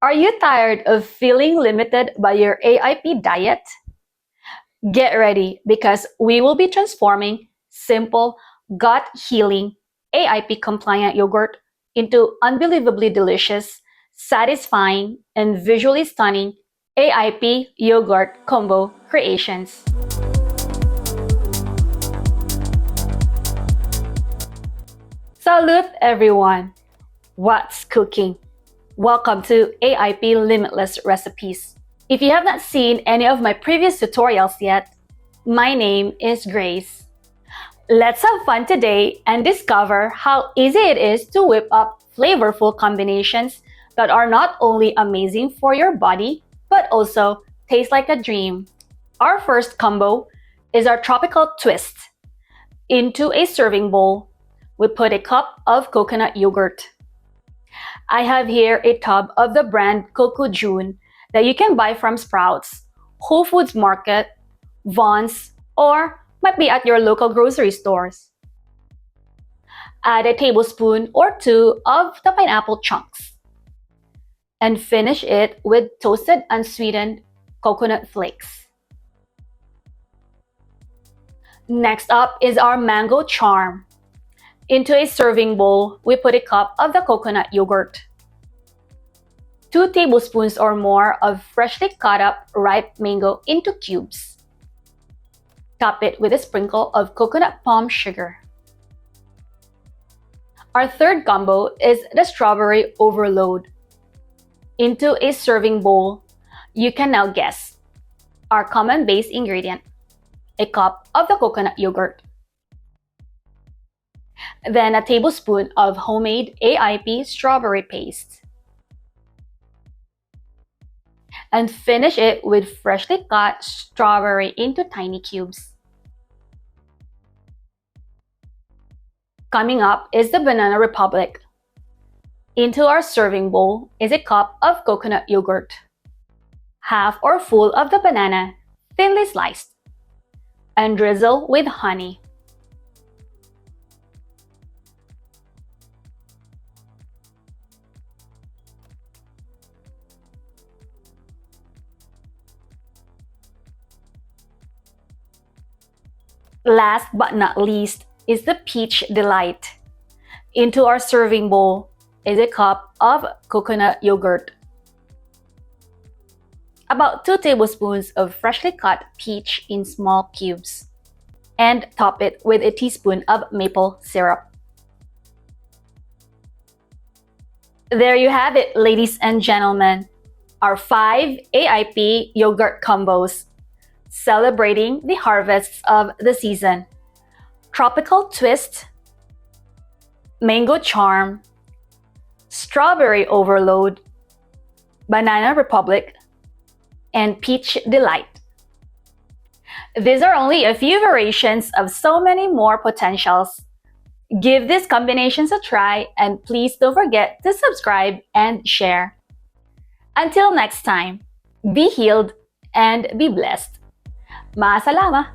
Are you tired of feeling limited by your AIP diet? Get ready because we will be transforming simple, gut-healing AIP Compliant Yogurt into unbelievably delicious, satisfying, and visually stunning AIP Yogurt Combo Creations. Salute everyone! What's cooking? Welcome to AIP Limitless Recipes. If you have not seen any of my previous tutorials yet, my name is Grace. Let's have fun today and discover how easy it is to whip up flavorful combinations that are not only amazing for your body, but also taste like a dream. Our first combo is our tropical twist. Into a serving bowl, we put a cup of coconut yogurt. I have here a tub of the brand Cocojune that you can buy from Sprouts, Whole Foods Market, Vons, or might be at your local grocery stores. Add a tablespoon or two of the pineapple chunks. And finish it with toasted unsweetened coconut flakes. Next up is our mango charm. Into a serving bowl, we put a cup of the coconut yogurt. 2 tablespoons or more of freshly cut up ripe mango into cubes. Top it with a sprinkle of coconut palm sugar. Our third combo is the strawberry overload. Into a serving bowl, you can now guess our common base ingredient, a cup of the coconut yogurt. Then a tablespoon of homemade AIP Strawberry Paste. And finish it with freshly cut strawberry into tiny cubes. Coming up is the Banana Republic. Into our serving bowl is a cup of coconut yogurt. Half or full of the banana, thinly sliced. And drizzle with honey. Last but not least is the Peach Delight. Into our serving bowl is a cup of coconut yogurt. About 2 tablespoons of freshly cut peach in small cubes. And top it with a teaspoon of maple syrup. There you have it, ladies and gentlemen. Our 5 AIP yogurt combos, celebrating the harvests of the season. Tropical twist, mango charm, strawberry overload, banana republic, and peach delight. These are only a few variations of so many more potentials. Give these combinations a try and please don't forget to subscribe and share. Until next time, be healed and be blessed. Maasalama!